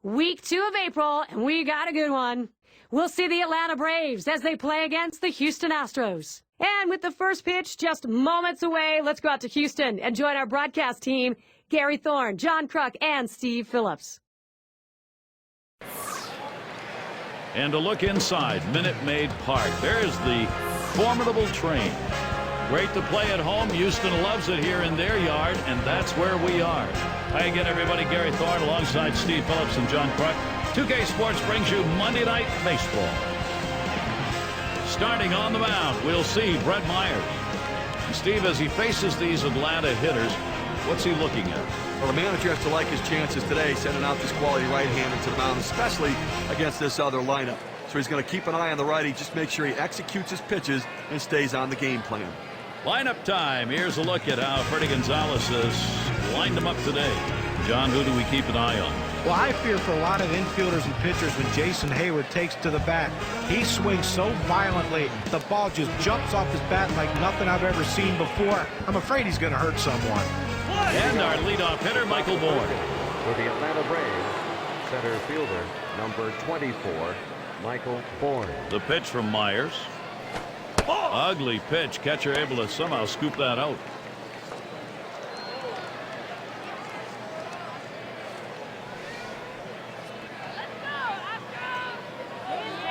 Week 2 of April, and we got a good one. We'll see the Atlanta Braves as they play against the Houston Astros. And with the first pitch just moments away, let's go out to Houston and join our broadcast team, Gary Thorne, John Kruk, and Steve Phillips. And a look inside Minute Maid Park. There's the formidable train. Great to play at home. Houston loves it here in their yard, and that's where we are. Hi again, everybody. Gary Thorne alongside Steve Phillips and John Kruk. 2K Sports brings you Monday Night Baseball. Starting on the mound, we'll see Brett Myers. Steve, as he faces these Atlanta hitters, what's he looking at? Well, the manager has to like his chances today, sending out this quality right-hander to the mound, especially against this other lineup. So he's going to keep an eye on the righty, just make sure he executes his pitches and stays on the game plan. Lineup time. Here's a look at how Freddie Gonzalez has lined them up today. John, who do we keep an eye on? Well, I fear for a lot of infielders and pitchers when Jason Hayward takes to the bat. He swings so violently, the ball just jumps off his bat like nothing I've ever seen before. I'm afraid he's going to hurt someone. And our leadoff hitter, Michael Bourne. For the Atlanta Braves, center fielder, number 24, Michael Bourne. The pitch from Myers. Ugly pitch. Catcher able to somehow scoop that out.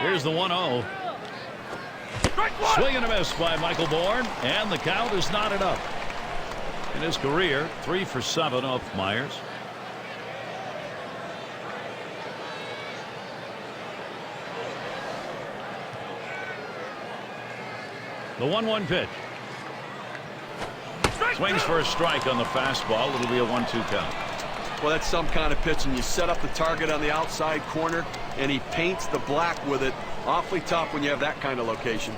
Here's the 1-0. Swing and a miss by Michael Bourne, and the count is knotted up. In his career, 3 for 7 off Myers. The 1-1 pitch. Swings for a strike on the fastball. It'll be a 1-2 count. Well, that's some kind of pitch, and you set up the target on the outside corner, and he paints the black with it. Awfully tough when you have that kind of location.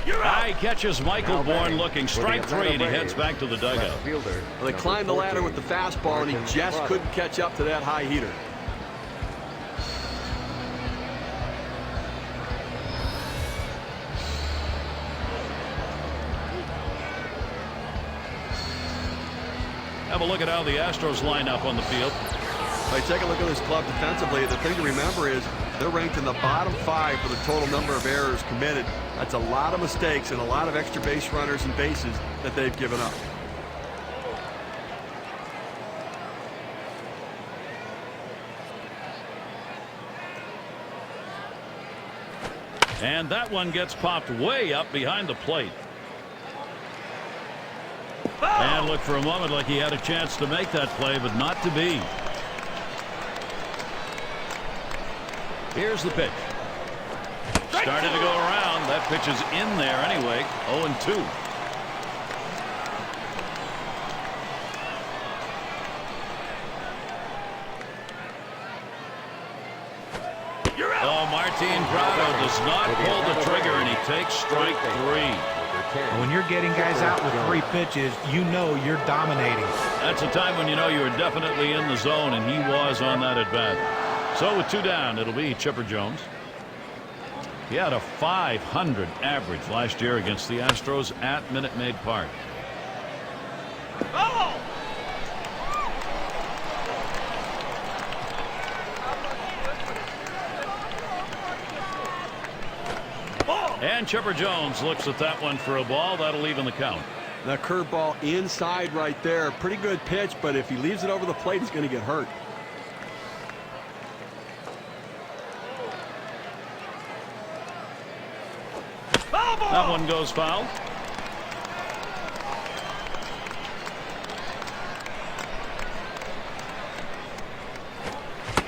High catches Michael Bourne looking. Strike 3, and he heads back to the dugout. Well, they climbed the ladder with the fastball, and he just couldn't catch up to that high heater. Have a look at how the Astros line up on the field. Hey, take a look at this club defensively. The thing to remember is they're ranked in the bottom 5 for the total number of errors committed. That's a lot of mistakes and a lot of extra base runners and bases that they've given up. And that one gets popped way up behind the plate. And looked for a moment like he had a chance to make that play, but not to be. Here's the pitch. Started to go around. That pitch is in there anyway. 0-2. Oh, Martin Prado does not pull the trigger, and he takes strike 3. When you're getting guys out with 3 pitches, you know you're dominating. That's a time when you know you're definitely in the zone, and he was on that at bat. So with 2 down, it'll be Chipper Jones. He had a .500 average last year against the Astros at Minute Maid Park. Oh! And Chipper Jones looks at that one for a ball. That'll even the count. That curveball inside right there. Pretty good pitch, but if he leaves it over the plate, he's going to get hurt. That one goes foul.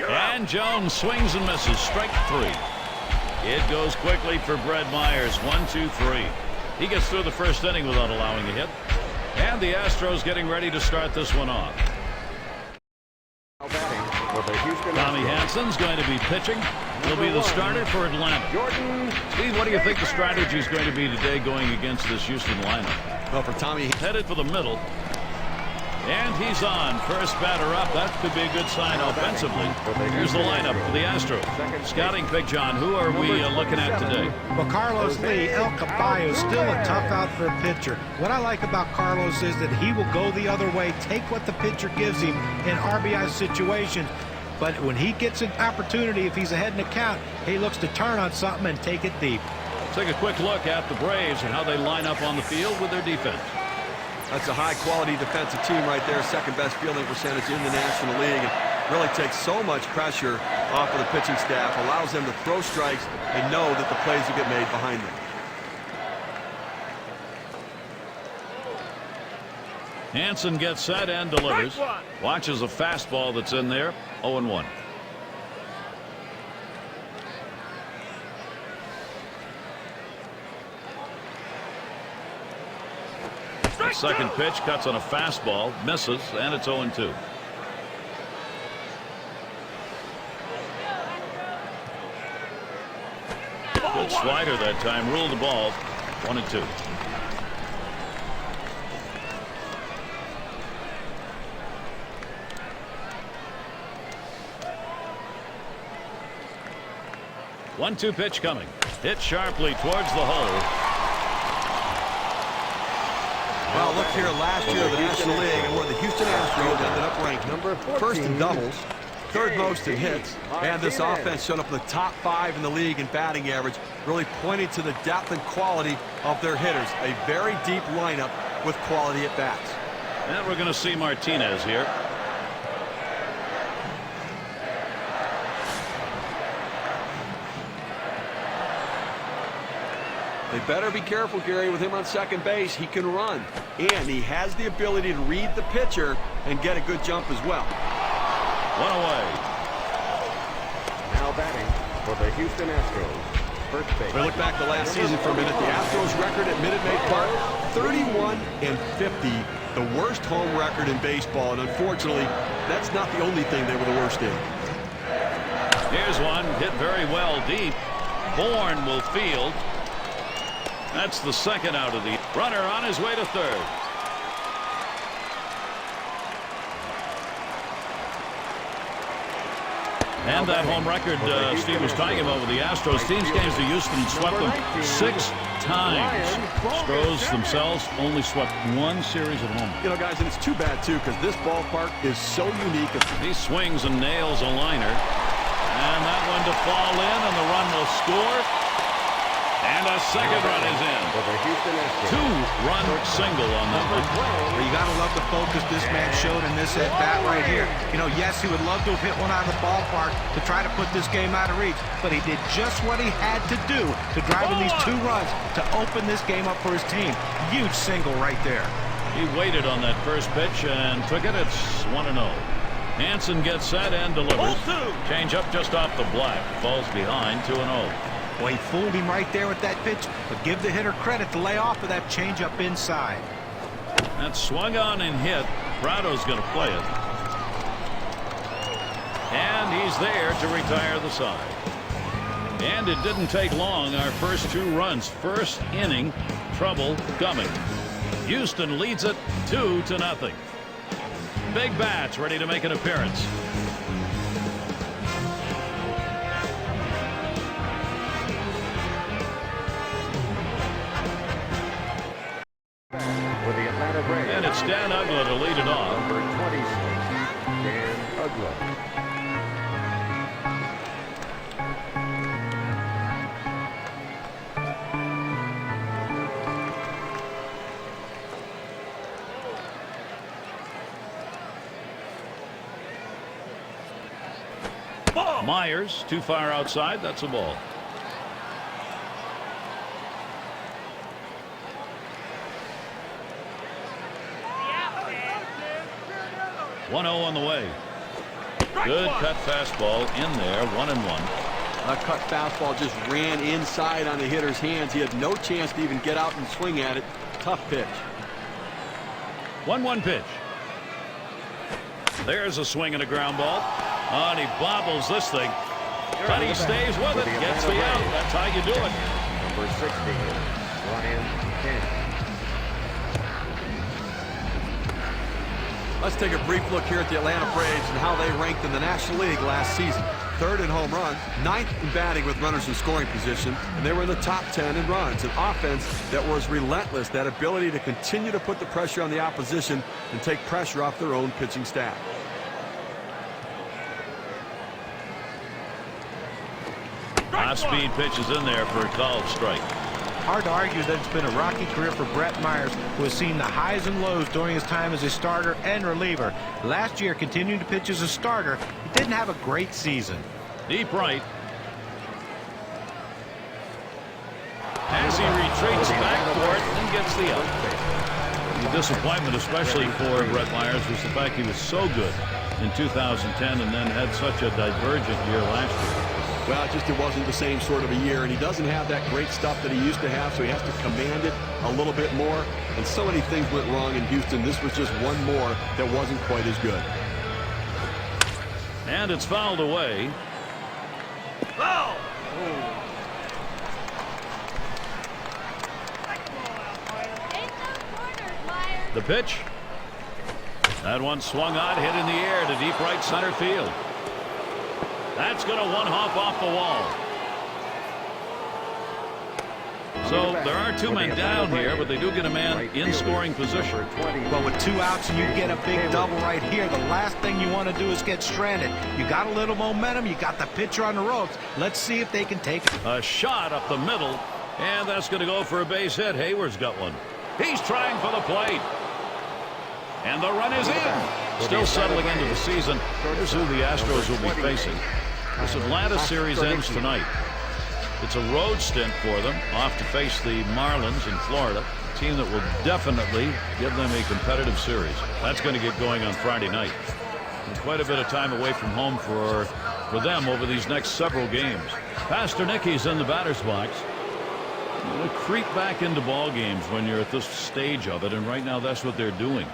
And Jones swings and misses. Strike 3. It goes quickly for Brett Myers. 1-2-3. He gets through the first inning without allowing a hit. And the Astros getting ready to start this one off. Tommy Hansen's going to be pitching. He'll be the starter for Atlanta. Steve, what do you think the strategy is going to be today going against this Houston lineup? Well, for Tommy, headed for the middle. And And he's on. First batter up. That could be a good sign offensively. Here's the lineup for the Astros. Scouting pick, John. Who are we looking at today? Well, Carlos Lee, El Caballo, is still a tough out for a pitcher. What I like about Carlos is that he will go the other way, take what the pitcher gives him in RBI situations. But when he gets an opportunity, if he's ahead in the count, he looks to turn on something and take it deep. Take a quick look at the Braves and how they line up on the field with their defense. That's a high-quality defensive team right there, second-best fielding percentage in the National League. And really takes so much pressure off of the pitching staff, allows them to throw strikes and know that the plays will get made behind them. Hansen gets set and delivers. Watches a fastball that's in there. 0-1. The second pitch cuts on a fastball, misses, and it's 0-2. Good slider that time, ruled the ball. 1-2. One-two pitch coming. Hit sharply towards the hole. Well, look here, last year of the National League and where the Houston Astros ended up ranked first in doubles, third most in hits, and this offense showed up in the top 5 in the league in batting average, really pointing to the depth and quality of their hitters. A very deep lineup with quality at bats. And we're going to see Martinez here. They better be careful, Gary, with him on second base. He can run, and he has the ability to read the pitcher and get a good jump as well. One away. Now batting for the Houston Astros, first base. We look back to last season for a minute. The Astros record at Minute Maid Park, 31-50, the worst home record in baseball, and unfortunately, that's not the only thing they were the worst in. Here's one hit very well deep. Bourne will field. That's the second out of the runner on his way to third. And that home record Steve was talking about with the Astros. Teams games to Houston swept them 6 times. Astros themselves only swept 1 series at home. You know, guys, and it's too bad, too, because this ballpark is so unique. He swings and nails a liner. And that one to fall in, and the run will score. And a second run is in. 2-run single on that one. Well, you got to love the focus this man showed in this at-bat right here. You know, yes, he would love to have hit one out of the ballpark to try to put this game out of reach, but he did just what he had to do to drive in these 2 runs to open this game up for his team. Huge single right there. He waited on that first pitch and took it. It's 1-0. Hansen gets set and delivers. Change up just off the black. Falls behind 2-0. Well, he fooled him right there with that pitch, but give the hitter credit to lay off of that changeup inside. That's swung on and hit. Prado's going to play it. And he's there to retire the side. And it didn't take long. Our first 2 runs. First inning, trouble coming. Houston leads it 2-0. Big bats ready to make an appearance. And it's Dan Uggla to lead it off. Number 26, Dan Uggla. Myers too far outside. That's a ball. One 0 on the way. Good cut fastball in there. 1-1. A cut fastball just ran inside on the hitter's hands. He had no chance to even get out and swing at it. Tough pitch. 1-1 pitch. There's a swing and a ground ball. Oh, and he bobbles this thing. But he stays with it. Gets the out. That's how you do it. Number 16, Ryan Kent. Let's take a brief look here at the Atlanta Braves and how they ranked in the National League last season. 3rd in home runs, 9th in batting with runners in scoring position, and they were in the top 10 in runs. An offense that was relentless, that ability to continue to put the pressure on the opposition and take pressure off their own pitching staff. High-speed pitch is in there for a called strike. Hard to argue that it's been a rocky career for Brett Myers, who has seen the highs and lows during his time as a starter and reliever. Last year, continuing to pitch as a starter, he didn't have a great season. Deep right. As he retreats back for it and gets the out. The disappointment, especially for Brett Myers, was the fact he was so good in 2010 and then had such a divergent year last year. Well, it wasn't the same sort of a year, and he doesn't have that great stuff that he used to have, so he has to command it a little bit more. And so many things went wrong in Houston. This was just one more that wasn't quite as good. And it's fouled away. Oh! The pitch. That one swung on, hit in the air to deep right center field. That's going to one-hop off the wall. So there are 2 men down here, but they do get a man in scoring position. Well, with 2 outs and you get a big double right here, the last thing you want to do is get stranded. You got a little momentum. You got the pitcher on the ropes. Let's see if they can take it. A shot up the middle, and that's going to go for a base hit. Hayward's got one. He's trying for the plate. And the run is in. Still settling into the season. Here's who the Astros will be facing. This Atlanta series ends tonight. It's a road stint for them, off to face the Marlins in Florida, a team that will definitely give them a competitive series. That's going to get going on Friday night. And quite a bit of time away from home for them over these next several games. Pasternicki's in the batter's box. You want to creep back into ball games when you're at this stage of it, and right now that's what they're doing.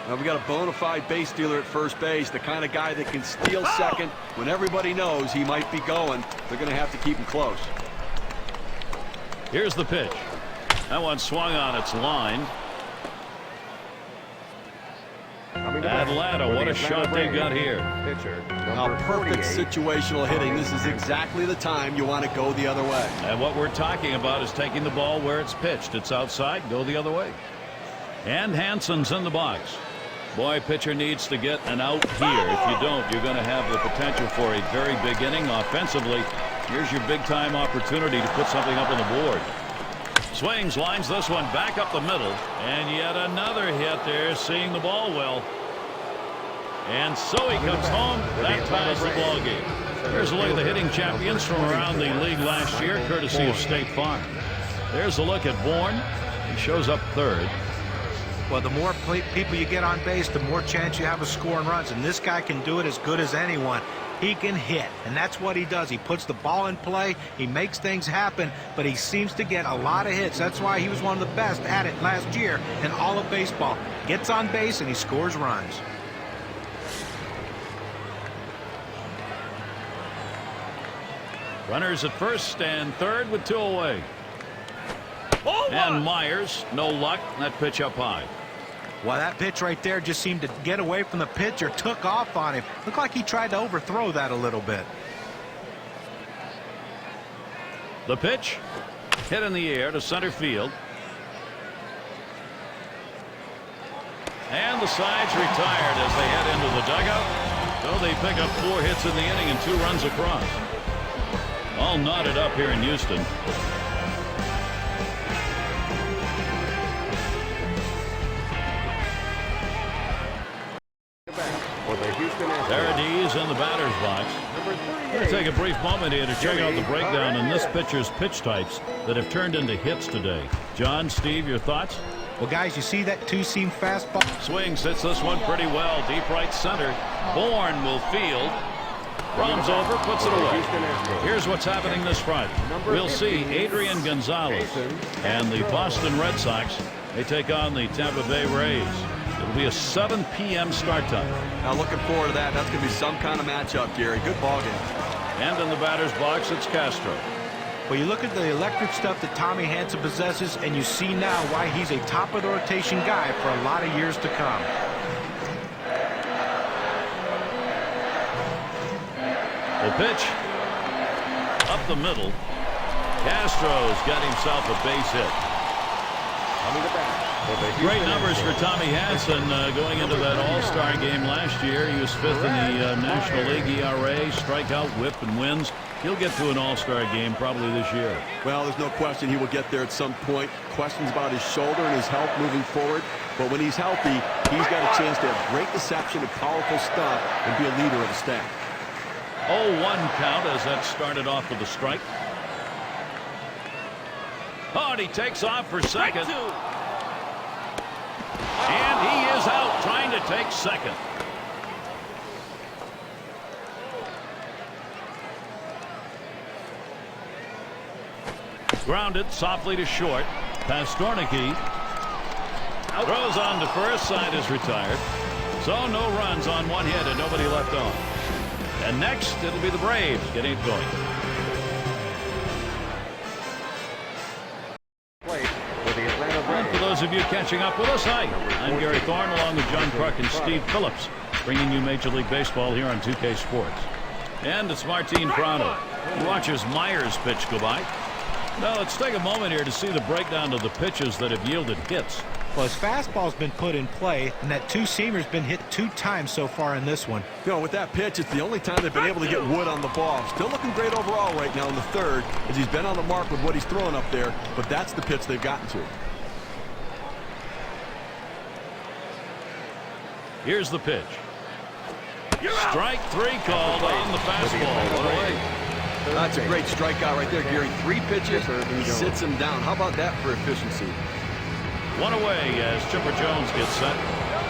Now we got a bona fide base stealer at first base, the kind of guy that can steal second when everybody knows he might be going. They're going to have to keep him close. Here's the pitch. That one swung on its line. Atlanta, what a shot they got here. Now, perfect situational hitting. This is exactly the time you want to go the other way. And what we're talking about is taking the ball where it's pitched. It's outside, go the other way. And Hansen's in the box. Boy, pitcher needs to get an out here. If you don't, you're going to have the potential for a very big inning offensively. Here's your big-time opportunity to put something up on the board. Swings, lines this one back up the middle. And yet another hit there, seeing the ball well. And so he comes home. That ties the ball game. Here's a look at the hitting champions from around the league last year, courtesy of State Farm. There's a look at Bourne. He shows up 3rd. Well, the more people you get on base, the more chance you have of scoring runs. And this guy can do it as good as anyone. He can hit, and that's what he does. He puts the ball in play. He makes things happen, but he seems to get a lot of hits. That's why he was one of the best at it last year in all of baseball. Gets on base, and he scores runs. Runners at first and 3rd with 2 away. And Myers, no luck. That pitch up high. Well, that pitch right there just seemed to get away from the pitcher, took off on him. Looked like he tried to overthrow that a little bit. The pitch hit in the air to center field. And the sides retired as they head into the dugout. So they pick up 4 hits in the inning and 2 runs across. All knotted up here in Houston. Paradis in the batter's box. We're going to take a brief moment here to check out the breakdown in this pitcher's pitch types that have turned into hits today. John, Steve, your thoughts? Well, guys, you see that 2-seam fastball? Swings, hits this one pretty well. Deep right center. Bourne will field. Runs over, puts it away. Here's what's happening this Friday. We'll see Adrian Gonzalez and the Boston Red Sox. They take on the Tampa Bay Rays. It'll be a 7 p.m. start time. Now looking forward to that. That's going to be some kind of matchup, Gary. Good ball game. And in the batter's box, it's Castro. Well, you look at the electric stuff that Tommy Hanson possesses, and you see now why he's a top-of-the-rotation guy for a lot of years to come. The pitch. Up the middle. Castro's got himself a base hit. Coming to bat. Great numbers for Tommy Hanson going into that All-Star game last year. He was 5th in the National League ERA, strikeout, whip, and wins. He'll get to an All-Star game probably this year. Well, there's no question he will get there at some point. Questions about his shoulder and his health moving forward. But when he's healthy, he's got a chance to have great deception, a powerful stunt, and be a leader of the staff. 0-1 count as that started off with a strike. Oh, and he takes off for second. And he is out trying to take second. Grounded softly to short. Pastorniki throws on to first. Side is retired. So no runs on one hit and nobody left on. And next it'll be the Braves getting it going. And for those of you catching up with us, hi, I'm Gary Thorne along with John Kruk and Steve Phillips, bringing you Major League Baseball here on 2K Sports. And it's Martin Prado. He watches Myers pitch go by. Now let's take a moment here to see the breakdown of the pitches that have yielded hits. Well, his fastball's been put in play, and that two-seamer's been hit 2 times so far in this one. You know, with that pitch, it's the only time they've been able to get wood on the ball. Still looking great overall right now in the third, as he's been on the mark with what he's throwing up there, but that's the pitch they've gotten to. Here's the pitch. Strike 3 called on the fastball. What away. That's a great strikeout right there, Gary. 3 pitches, sits him down. How about that for efficiency? One away as Chipper Jones gets set.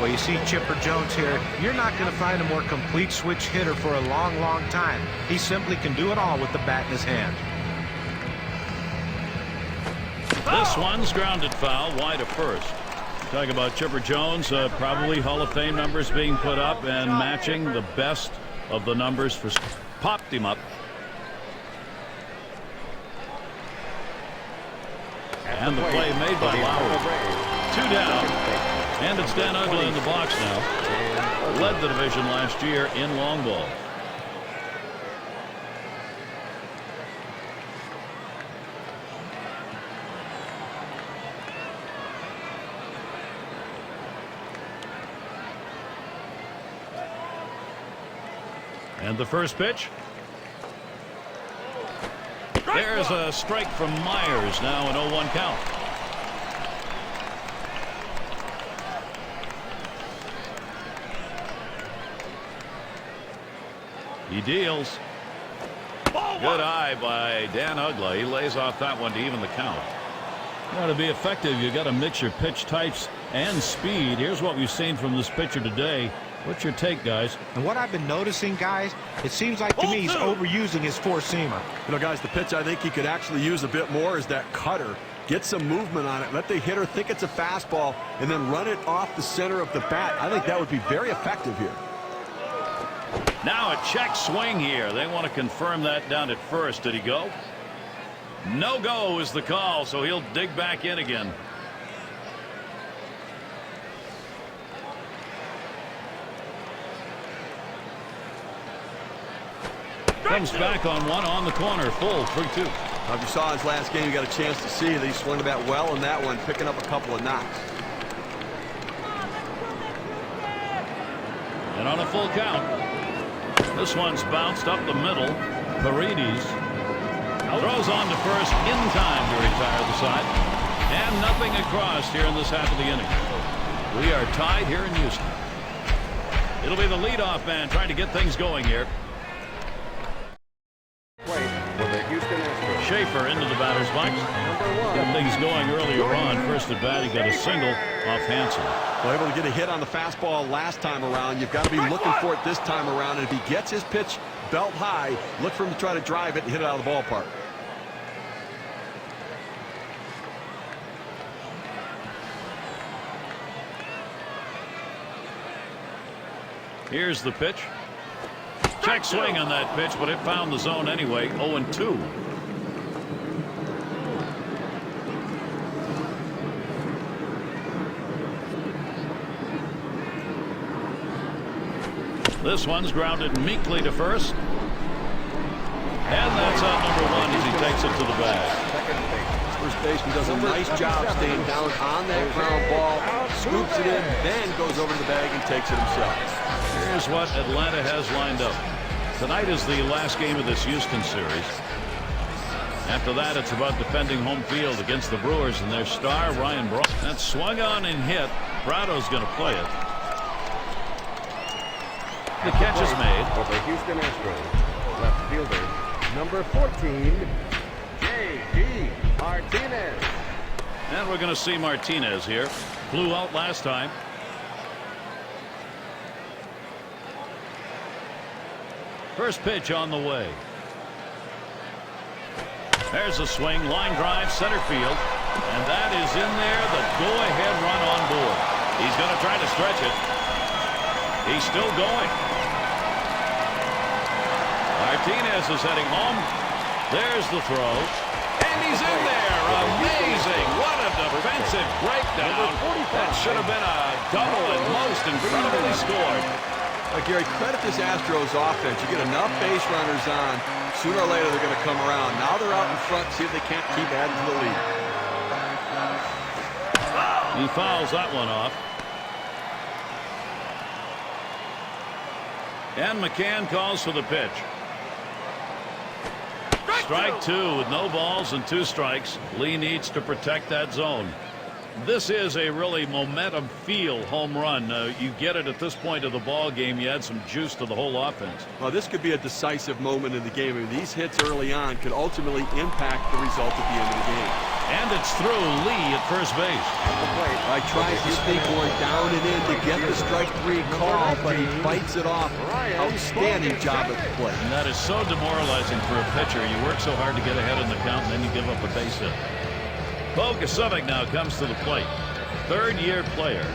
Well, you see Chipper Jones here. You're not going to find a more complete switch hitter for a long, long time. He simply can do it all with the bat in his hand. This one's grounded foul, wide of first. Talk about Chipper Jones, probably Hall of Fame numbers being put up and matching the best of the numbers for popped him up. And the play made by Lowry. 2 down. And it's Dan Uggla in the box now. Led the division last year in long ball. And the first pitch. There's a strike from Myers, now an 0-1 count. He deals. Good eye by Dan Uggla. He lays off that one to even the count. Now, to be effective, you got to mix your pitch types and speed. Here's what we've seen from this pitcher today. What's your take, guys? And what I've been noticing, guys, it seems like to me he's overusing his 4-seamer. You know, guys, the pitch I think he could actually use a bit more is that cutter. Get some movement on it. Let the hitter think it's a fastball and then run it off the center of the bat. I think that would be very effective here. Now a check swing here. They want to confirm that down at first. Did he go? No go is the call, so he'll dig back in again. Comes back on one on the corner, full 3-2. Now, if you saw his last game, you got a chance to see that he swung the bat well in that one, picking up a couple of knocks. And on a full count, this one's bounced up the middle. Paredes throws on to first in time to retire the side. And nothing across here in this half of the inning. We are tied here in Houston. It'll be the leadoff man trying to get things going here. Schaefer into the batter's box. Got things going earlier on. First at bat, he got a single off Hanson. Well, able to get a hit on the fastball last time around. You've got to be looking for it this time around. And if he gets his pitch belt high, look for him to try to drive it and hit it out of the ballpark. Here's the pitch. Check swing on that pitch, but it found the zone anyway. 0-2. This one's grounded meekly to first. And that's out number 1 as he takes it to the bag. First baseman does a nice job staying down on that ground ball, scoops it in, then goes over to the bag and takes it himself. Here's what Atlanta has lined up. Tonight is the last game of this Houston series. After that, it's about defending home field against the Brewers and their star, Ryan Braun. That's swung on and hit. Prado's going to play it. The catch is made. For the Houston Astros, left fielder, number 14, J.D. Martinez. And we're going to see Martinez here. Flew out last time. First pitch on the way. There's a swing, line drive, center field. And that is in there, the go-ahead run on board. He's going to try to stretch it. He's still going. Martinez is heading home. There's the throw. And he's in there. Amazing. What a defensive breakdown. That should have been a double and most incredibly scored. Gary, credit this Astros offense. You get enough base runners on, sooner or later they're going to come around. Now they're out in front, see if they can't keep adding to the lead. He fouls that one off. And McCann calls for the pitch. Strike 2 with no balls and 2 strikes. Lee needs to protect that zone. This is a really momentum feel home run. You get it at this point of the ball game. You add some juice to the whole offense. Well, this could be a decisive moment in the game. I mean, these hits early on could ultimately impact the result at the end of the game. And it's through. Lee at first base. I tried to sneak one down and in to get the strike 3 call, but he bites it off. Outstanding job at the plate. And that is so demoralizing for a pitcher. You work so hard to get ahead in the count, and then you give up a base hit. Bo Kosovic now comes to the plate. Third-year player.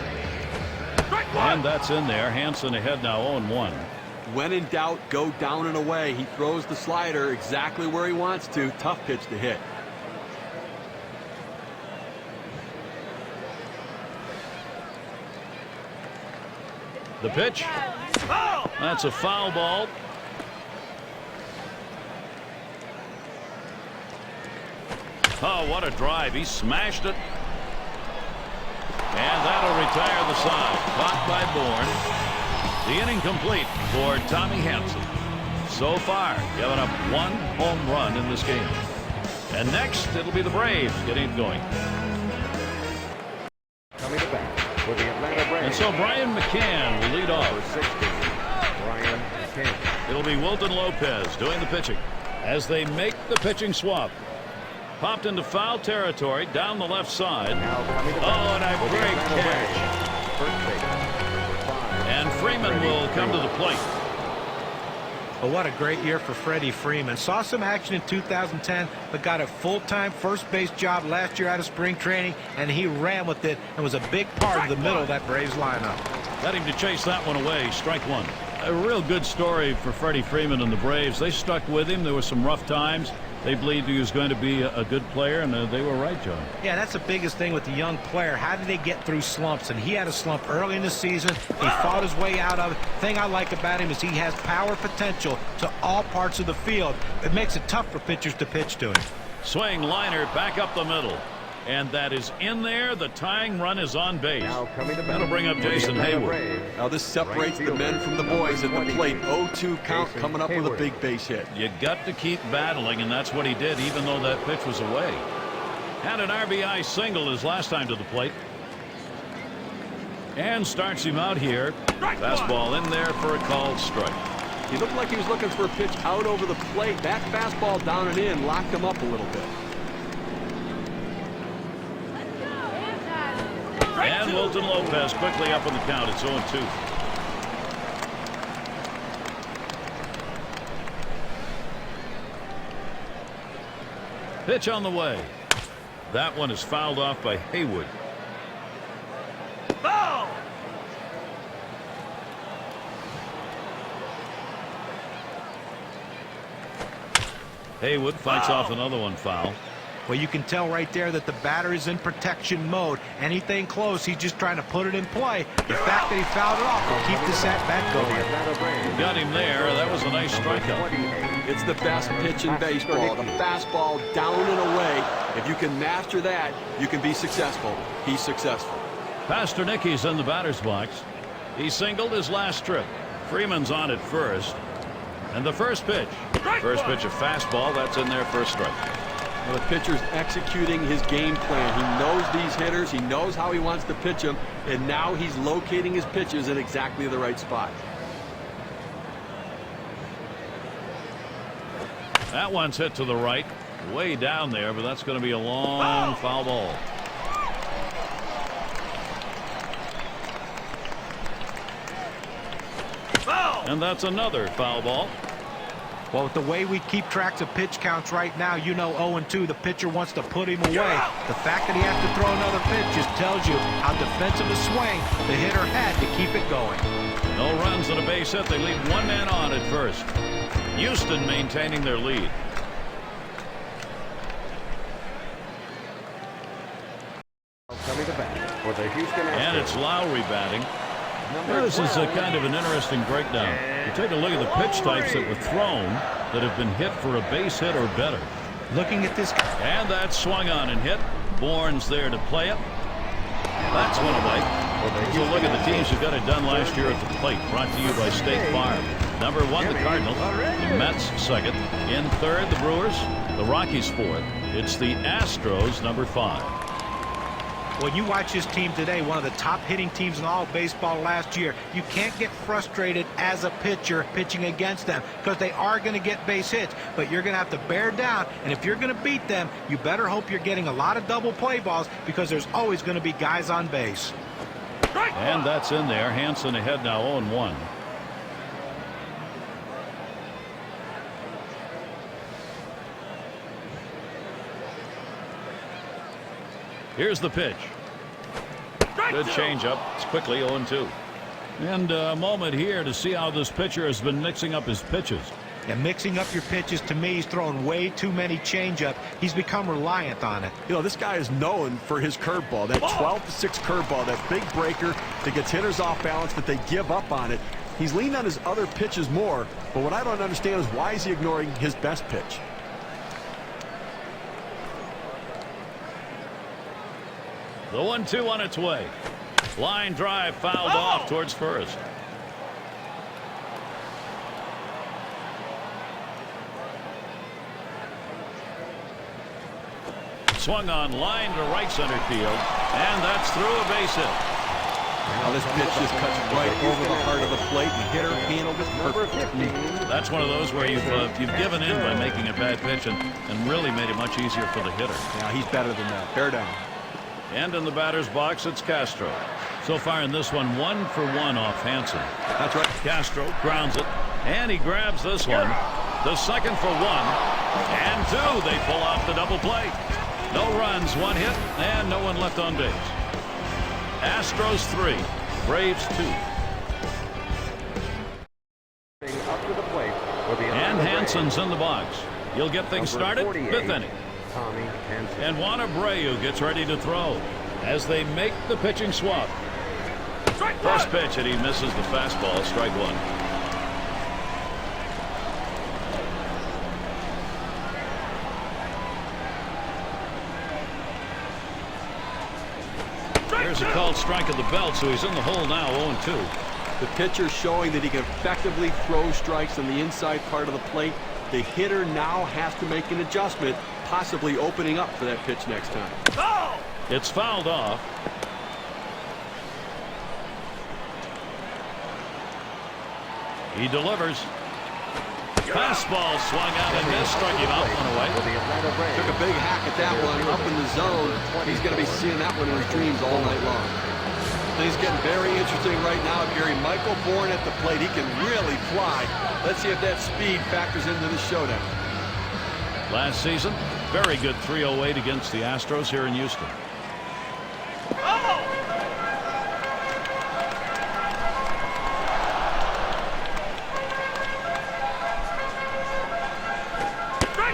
And that's in there. Hansen ahead now 0-1. When in doubt, go down and away. He throws the slider exactly where he wants to. Tough pitch to hit. The pitch. That's a foul ball. Oh, what a drive. He smashed it. And that'll retire the side. Caught by Bourne. The inning complete for Tommy Hansen. So far, giving up 1 home run in this game. And next, it'll be the Braves getting it going. Coming to bat for the Atlanta Braves. And so Brian McCann will lead off. Number 16, Brian McCann. It'll be Wilton Lopez doing the pitching as they make the pitching swap. Popped into foul territory down the left side. Oh, and a great catch. And Freeman will come to the plate. Well, what a great year for Freddie Freeman. Saw some action in 2010, but got a full-time first base job last year out of spring training, and he ran with it and was a big part of the middle of that Braves lineup. Got him to chase that one away. Strike 1. A real good story for Freddie Freeman and the Braves. They stuck with him. There were some rough times. They believed he was going to be a good player, and they were right, John. Yeah, that's the biggest thing with the young player. How do they get through slumps? And he had a slump early in the season. He fought his way out of it. The thing I like about him is he has power potential to all parts of the field. It makes it tough for pitchers to pitch to him. Swing liner back up the middle. And that is in there. The tying run is on base. That'll bring up Jason Hayward. Now this separates the men from the boys at the plate. 0-2 count coming up with a big base hit. You got to keep battling, and that's what he did, even though that pitch was away. Had an RBI single his last time to the plate. And starts him out here. Fastball in there for a called strike. He looked like he was looking for a pitch out over the plate. That fastball down and in locked him up a little bit. And Wilton Lopez quickly up on the count. It's 0-2. Pitch on the way. That one is fouled off by Hayward. Haywood fights off another one foul. Well, you can tell right there that the batter is in protection mode. Anything close, he's just trying to put it in play. The fact that he fouled it off will keep this at-bat going. Got him there. That was a nice strikeout. It's the best pitch in baseball. The fastball down and away. If you can master that, you can be successful. He's successful. Pasternicki's in the batter's box. He singled his last trip. Freeman's on at first. And the first pitch. First pitch, a fastball. That's in there for a strike. Well, the pitcher's executing his game plan. He knows these hitters. He knows how he wants to pitch them. And now he's locating his pitches in exactly the right spot. That one's hit to the right. Way down there, but that's going to be a long foul ball. And that's another foul ball. Well, with the way we keep tracks of pitch counts right now, you know 0-2, the pitcher wants to put him away. The fact that he has to throw another pitch just tells you how defensive a swing the hitter had to keep it going. No runs and a base hit. They leave one man on at first. Houston maintaining their lead. Coming to bat for the Houston Astros. And it's Lowry batting. This is a kind of an interesting breakdown. You take a look at the pitch types that were thrown that have been hit for a base hit or better. Looking at this. And that's swung on and hit. Bourne's there to play it. That's one away. So look at the teams who got it done last year at the plate. Brought to you by State Farm. Number 1, the Cardinals. The Mets, second. In third, the Brewers. The Rockies, fourth. It's the Astros, number 5. When you watch this team today, one of the top hitting teams in all of baseball last year, you can't get frustrated as a pitcher pitching against them because they are going to get base hits, but you're going to have to bear down, and if you're going to beat them, you better hope you're getting a lot of double play balls because there's always going to be guys on base. And that's in there. Hansen ahead now 0-1. Here's the pitch. Good changeup. It's quickly 0-2. And a moment here to see how this pitcher has been mixing up his pitches. And mixing up your pitches, to me, he's throwing way too many changeup. He's become reliant on it. You know, this guy is known for his curveball, that 12-6 curveball, that big breaker that gets hitters off balance, that they give up on it. He's leaned on his other pitches more, but what I don't understand is why is he ignoring his best pitch? The 1-2 on its way. Line drive fouled off towards first. Swung on line to right center field, and that's through a base hit. Now this pitch just cuts right over the heart of the plate. The hitter handled it perfectly. That's one of those where you've given in by making a bad pitch and really made it much easier for the hitter. Yeah, he's better than that. Bear down. And in the batter's box, it's Castro. So far in this one, 1 for 1 off Hansen. That's right. Castro grounds it, and he grabs this one. The second for 1, and 2. They pull off the double play. No runs, 1 hit, and no one left on base. Astros 3, Braves 2. Up to the plate for the And Hansen's in the box. You'll get things started, 5th inning. Tommy Hansen. And Juan Abreu gets ready to throw as they make the pitching swap. First pitch, and he misses the fastball. Strike 1. Here's a called strike at the belt, so he's in the hole now, 0-2. The pitcher showing that he can effectively throw strikes on the inside part of the plate. The hitter now has to make an adjustment, possibly opening up for that pitch next time. It's fouled off. He delivers. Fastball swung out and missed, struck him out, 1 away. Took a big hack at that one up in the zone. He's going to be seeing that one in his dreams all night long. Things getting very interesting right now, Gary. Michael Bourne at the plate. He can really fly. Let's see if that speed factors into the showdown. Last season, very good 308 against the Astros here in Houston.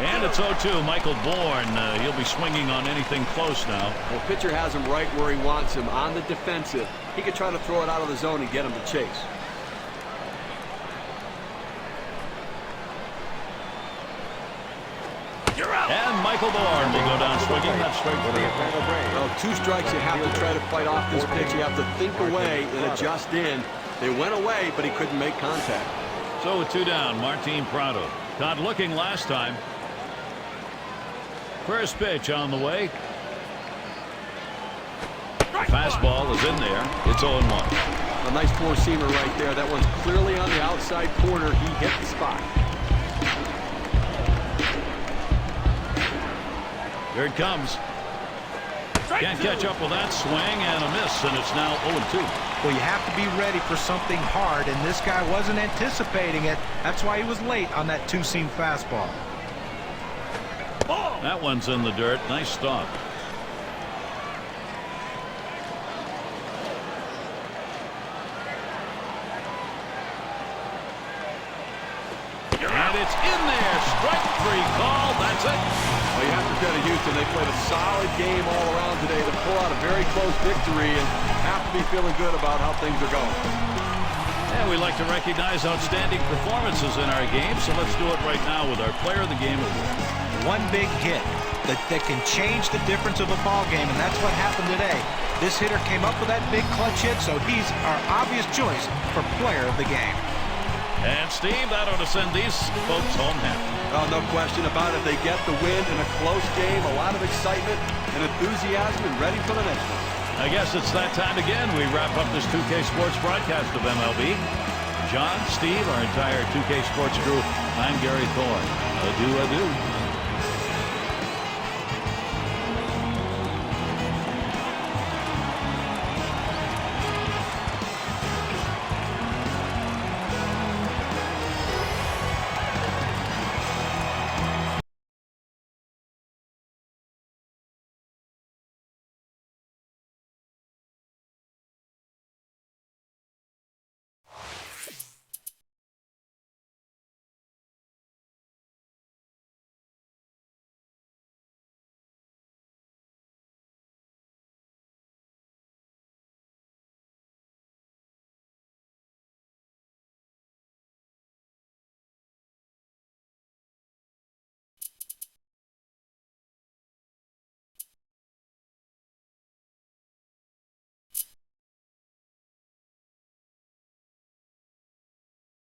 And it's 0-2. Michael Bourne. He'll be swinging on anything close now. Well, pitcher has him right where he wants him, on the defensive. He could try to throw it out of the zone and get him to chase. And Michael Bourne will go down swinging. That's straight for the Atlanta Braves. Well, 2 strikes, you have to try to fight off this pitch. You have to think away and adjust in. They went away, but he couldn't make contact. So with 2 down, Martin Prado. Caught looking last time. First pitch on the way. Fastball is in there. It's 0-1. A nice 4-seamer right there. That one's clearly on the outside corner. He hit the spot. Here it comes. Can't catch up with that swing, and a miss, and it's now 0-2. Well, you have to be ready for something hard, and this guy wasn't anticipating it. That's why he was late on that 2-seam fastball. That one's in the dirt. Nice stop. And it's in there. Strike 3 call. That's it. Well, you have to credit Houston. They played a solid game all around today to pull out a very close victory and have to be feeling good about how things are going. And we like to recognize outstanding performances in our game, so let's do it right now with our Player of the Game award. One big hit that can change the difference of a ball game, and that's what happened today. This hitter came up with that big clutch hit, so he's our obvious choice for Player of the Game. And Steve, that ought to send these folks home happy. Well, no question about it. They get the win in a close game, a lot of excitement and enthusiasm, and ready for the next one. I guess it's that time again. We wrap up this 2K Sports broadcast of MLB. John, Steve, our entire 2K Sports crew, I'm Gary Thorne. Adieu, adieu.